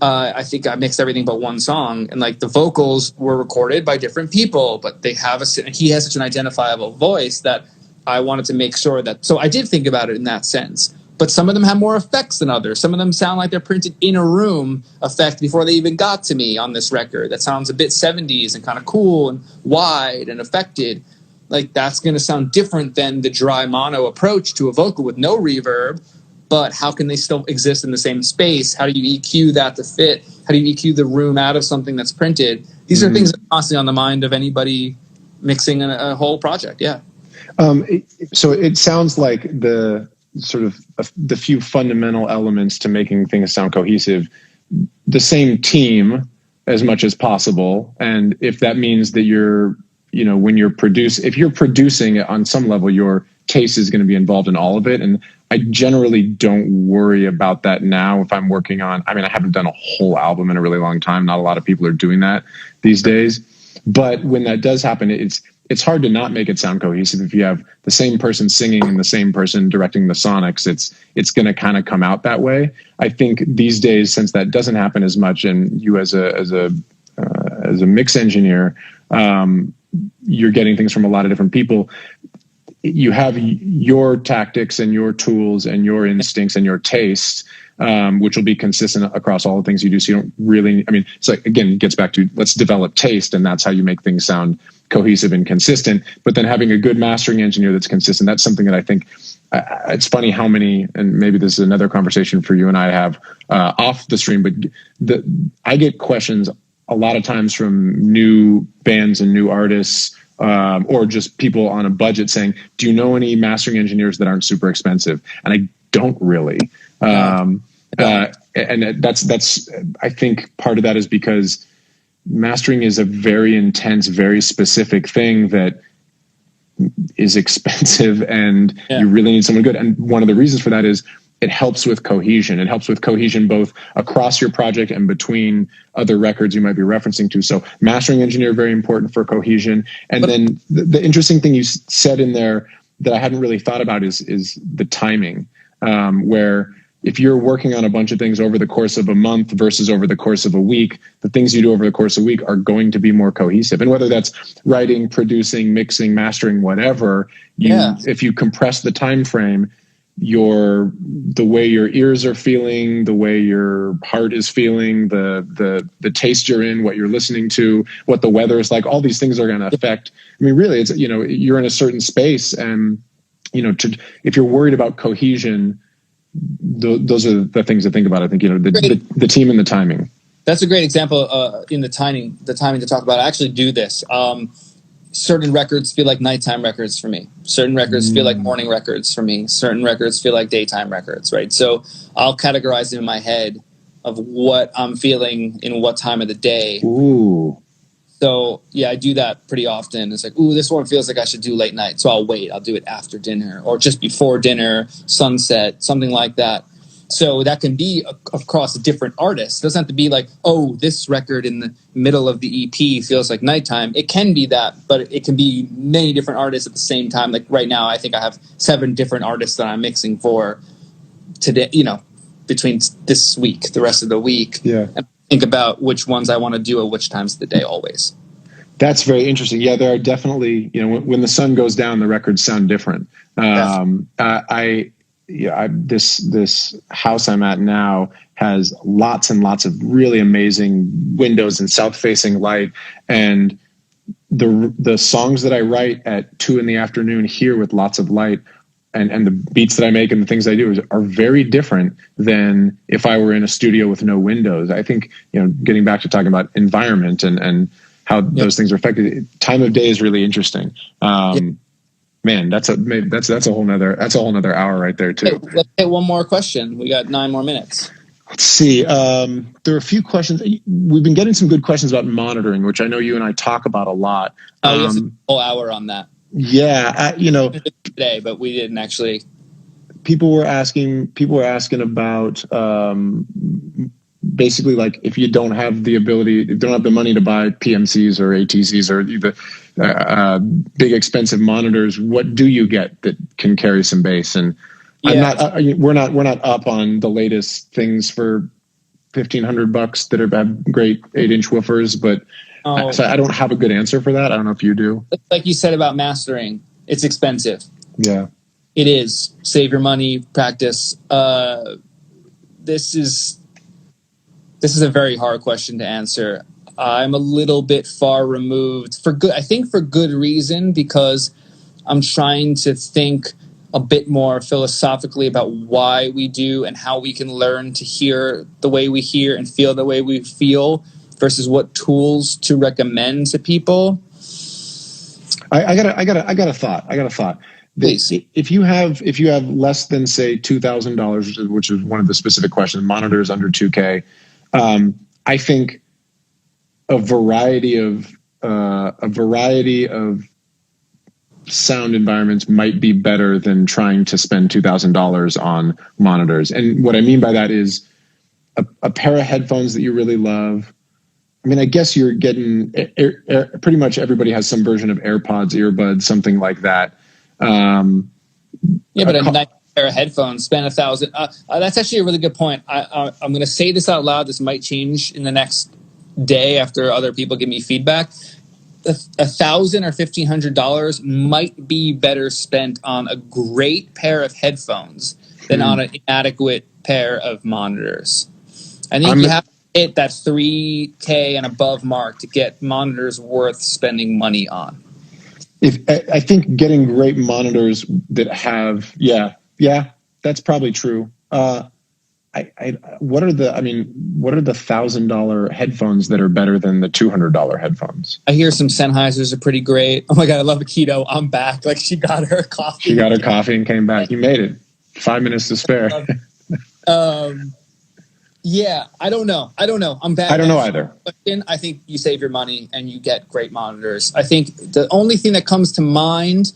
I think I mixed everything but one song, and like the vocals were recorded by different people, but he has such an identifiable voice that I wanted to make sure that. So I did think about it in that sense. But some of them have more effects than others. Some of them sound like they're printed in a room effect before they even got to me on this record. That sounds a bit 70s and kind of cool and wide and affected. Like that's going to sound different than the dry mono approach to a vocal with no reverb. But how can they still exist in the same space? How do you EQ that to fit? How do you EQ the room out of something that's printed? These are things that are constantly on the mind of anybody mixing a whole project. Yeah. So it sounds like the sort of the few fundamental elements to making things sound cohesive, the same team as much as possible. And if that means that when you're if you're producing it on some level, your taste is going to be involved in all of it. And I generally don't worry about that now if I'm working on, I haven't done a whole album in a really long time. Not a lot of people are doing that these days. But when that does happen, it's hard to not make it sound cohesive. If you have the same person singing and the same person directing the sonics, it's going to kind of come out that way. I think these days, since that doesn't happen as much, and you as a mix engineer, you're getting things from a lot of different people. You have your tactics and your tools and your instincts and your taste, which will be consistent across all the things you do. So you don't really, it's like, again, it gets back to let's develop taste, and that's how you make things sound cohesive and consistent. But then having a good mastering engineer that's consistent, that's something that I think it's funny how many, and maybe this is another conversation for you and I have off the stream, but I get questions a lot of times from new bands and new artists, or just people on a budget saying, do you know any mastering engineers that aren't super expensive? And I don't really. And that's, I think part of that is because mastering is a very intense, very specific thing that is expensive, and you really need someone good. And one of the reasons for that is it helps with cohesion. It helps with cohesion both across your project and between other records you might be referencing to. So mastering engineer, very important for cohesion. And then the interesting thing you said in there that I hadn't really thought about is the timing, where if you're working on a bunch of things over the course of a month versus over the course of a week, the things you do over the course of a week are going to be more cohesive. And whether that's writing, producing, mixing, mastering, whatever, if you compress the time frame, the way your ears are feeling, the way your heart is feeling, the taste you're in, what you're listening to, what the weather is like, all these things are going to affect. Really, it's, you're in a certain space, and, if you're worried about cohesion, those are the things to think about. I think, the team and the timing. That's a great example in the timing to talk about. I actually do this. Certain records feel like nighttime records for me. Certain records feel like morning records for me. Certain records feel like daytime records, right? So I'll categorize it in my head of what I'm feeling in what time of the day. Ooh. So I do that pretty often. It's like, ooh, this one feels like I should do late night. So I'll wait. I'll do it after dinner or just before dinner, sunset, something like that. So that can be across different artists. It doesn't have to be like, oh, this record in the middle of the EP feels like nighttime. It can be that, but it can be many different artists at the same time. Like right now, I think I have 7 different artists that I'm mixing for today, between this week, the rest of the week. Yeah. And think about which ones I want to do at which times of the day always. That's very interesting. Yeah, there are definitely, when the sun goes down, the records sound different. This house I'm at now has lots and lots of really amazing windows and south-facing light, and the songs that I write at 2 p.m. here with lots of light and the beats that I make and the things I do are very different than if I were in a studio with no windows. I think, getting back to talking about environment and how those things are affected, time of day is really interesting. Man, that's a whole nother hour right there too. Hey, let's get one more question. We got 9 more minutes. Let's see. There are a few questions. We've been getting some good questions about monitoring, which I know you and I talk about a lot. Oh, we have a whole hour on that. Yeah, today, but we didn't actually people were asking about basically like if you don't have the money to buy PMCs or ATCs or the big expensive monitors, what do you get that can carry some bass? And we're not up on the latest things for $1,500 that have great 8-inch woofers, but so I don't have a good answer for that. I don't know if you do. Like you said about mastering, it's expensive. Yeah, it is. Save your money, practice. This is a very hard question to answer. I'm a little bit far removed I think for good reason, because I'm trying to think a bit more philosophically about why we do and how we can learn to hear the way we hear and feel the way we feel versus what tools to recommend to people. I got a thought. Please. If you have less than say $2,000, which is one of the specific questions, monitors under 2K, I think a variety of sound environments might be better than trying to spend $2,000 on monitors. And what I mean by that is a pair of headphones that you really love. I mean, I guess you're getting pretty much everybody has some version of AirPods, earbuds, something like that. But a nice pair of headphones, spend $1,000. That's actually a really good point. I'm going to say this out loud. This might change in the next day after other people give me feedback. $1,000 or $1,500 might be better spent on a great pair of headphones than on an inadequate pair of monitors. I think you have to hit that $3K and above mark to get monitors worth spending money on. I think getting great monitors that have, that's probably true. What are the $1,000 headphones that are better than the $200 headphones? I hear some Sennheisers are pretty great. Oh my God, I love Akito. I'm back. Like she got her coffee. She got her coffee and came back. You made it. 5 minutes to spare. Yeah, I don't know. I'm bad. I don't know either. I think you save your money and you get great monitors. I think the only thing that comes to mind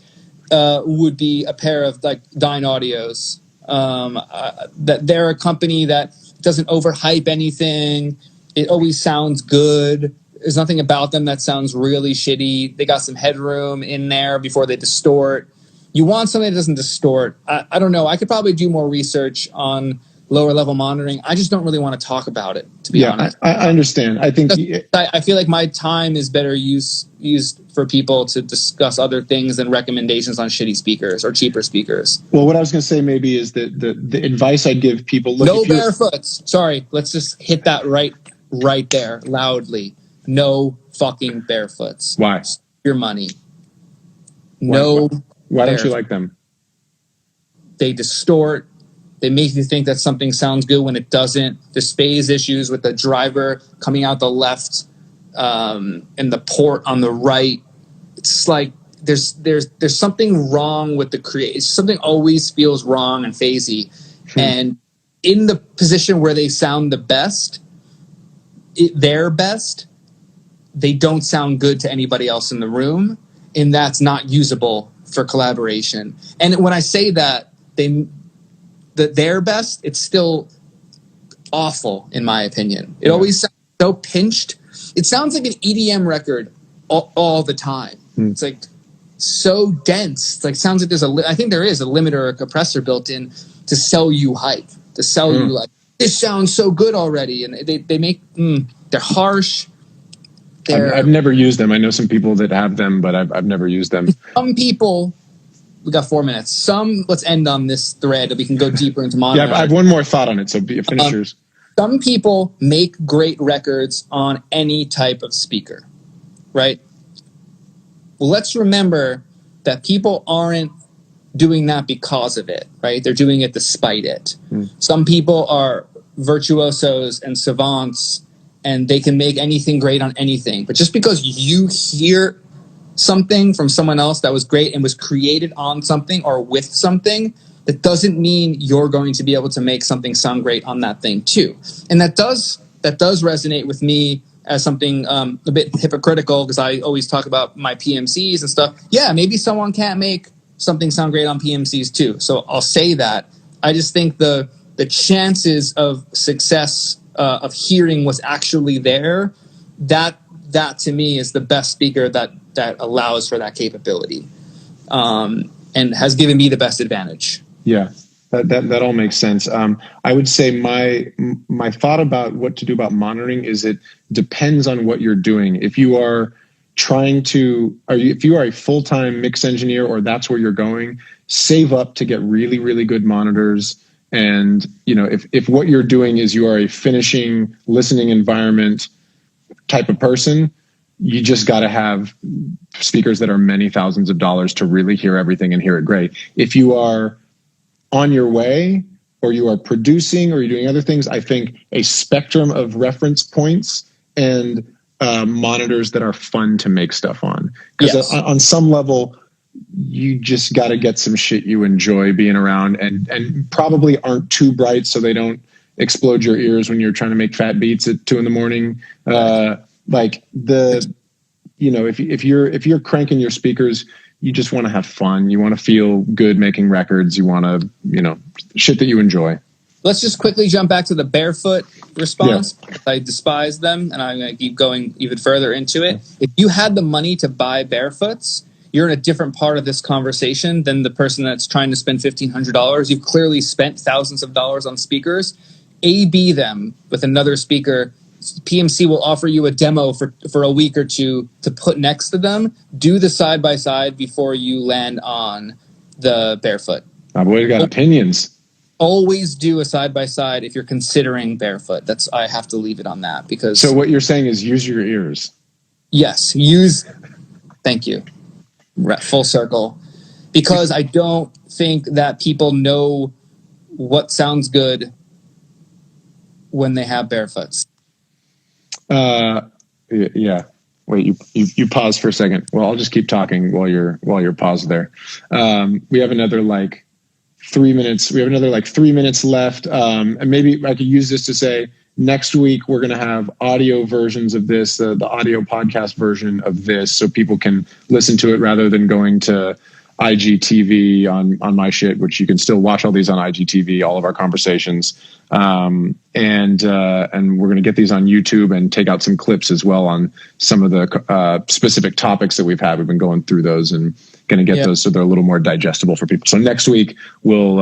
would be a pair of like Dyne Audios. That they're a company that doesn't overhype anything. It always sounds good. There's nothing about them that sounds really shitty. They got some headroom in there before they distort. You want something that doesn't distort. I don't know. I could probably do more research on lower level monitoring. I just don't really want to talk about it, to be honest. I understand. I think I feel like my time is better used for people to discuss other things than recommendations on shitty speakers or cheaper speakers. Well, what I was going to say maybe is that the advice I'd give people... No barefoots. Sorry, let's just hit that right there loudly. No fucking barefoots. Why? Your money. Why don't you like them? They distort. They make you think that something sounds good when it doesn't. There's phase issues with the driver coming out the left and the port on the right. It's like there's something wrong with the create. Something always feels wrong and phasey. And in the position where they sound the best, their best, they don't sound good to anybody else in the room, and that's not usable for collaboration. And when I say that, their best, it's still awful in my opinion. It always sounds so pinched. It sounds like an EDM record all the time. It's like so dense. It's like sounds like I think there is a limiter or a compressor built in to sell you hype, to sell you like this sounds so good already. And they make they're harsh. I've never used them. I know some people that have them, but I've never used them. Some people. We got 4 minutes. Let's end on this thread. We can go deeper into monitoring. Yeah, I have one more thought on it, so finish yours. Some people make great records on any type of speaker, right? Well, let's remember that people aren't doing that because of it, right? They're doing it despite it. Some people are virtuosos and savants, and they can make anything great on anything. But just because you hear something from someone else that was great and was created on something or with something, that doesn't mean you're going to be able to make something sound great on that thing too. And that does resonate with me as something a bit hypocritical, because I always talk about my PMCs and stuff. Yeah, maybe someone can't make something sound great on PMCs too. So I'll say that. I just think the chances of success of hearing what's actually there, that to me is the best speaker that allows for that capability, and has given me the best advantage. Yeah, that all makes sense. I would say my thought about what to do about monitoring is it depends on what you're doing. If you are if you are a full-time mix engineer, or that's where you're going, save up to get really, really good monitors. And, if what you're doing is you are a finishing listening environment type of person, you just got to have speakers that are many thousands of dollars to really hear everything and hear it great. If you are on your way, or you are producing, or you're doing other things, I think a spectrum of reference points and monitors that are fun to make stuff on. Because on some level, you just got to get some shit you enjoy being around, and probably aren't too bright so they don't explode your ears when you're trying to make fat beats at 2 a.m. If you're cranking your speakers, you just want to have fun. You want to feel good making records. You want to, shit that you enjoy. Let's just quickly jump back to the barefoot response. Yeah. I despise them, and I'm going to keep going even further into it. If you had the money to buy barefoots, you're in a different part of this conversation than the person that's trying to spend $1,500. You've clearly spent thousands of dollars on speakers. A/B them with another speaker. PMC will offer you a demo for a week or two to put next to them. Do the side-by-side before you land on the barefoot. I've always got opinions. Always do a side-by-side if you're considering barefoot. I have to leave it on that, because... So what you're saying is use your ears. Yes, thank you. Full circle. Because I don't think that people know what sounds good when they have barefoots. Yeah. Wait, you pause for a second. Well, I'll just keep talking while you're paused there. We have another 3 minutes. We have another 3 minutes left. And maybe I could use this to say, next week we're going to have audio versions of this, the audio podcast version of this, so people can listen to it rather than going to IGTV on my shit, which you can still watch all these on IGTV, all of our conversations. And we're going to get these on YouTube and take out some clips as well on some of the specific topics that we've had. We've been going through those and going to get those so they're a little more digestible for people. So next week we'll,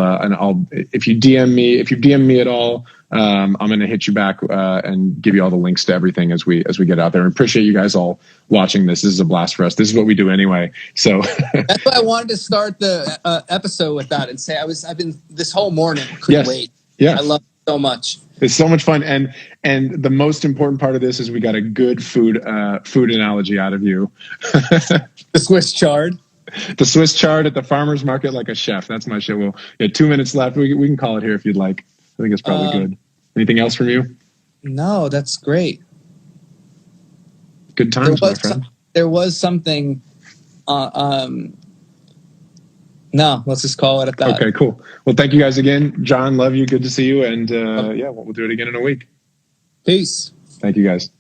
if you DM me at all, I'm going to hit you back and give you all the links to everything as we get out there. And appreciate you guys all watching this. This is a blast for us. This is what we do anyway. So that's why I wanted to start the episode with that and say I've been this whole morning. Couldn't wait. Yeah, I love it so much. It's so much fun, and the most important part of this is we got a good food analogy out of you. The Swiss chard. The Swiss chard at the farmer's market like a chef. That's my shit. Well, 2 minutes left. We can call it here if you'd like. I think it's probably good. Anything else from you? No, that's great. Good times, my friend. There was something. No, let's just call it at that. Okay, cool. Well, thank you guys again. John, love you. Good to see you. And we'll do it again in a week. Peace. Thank you guys.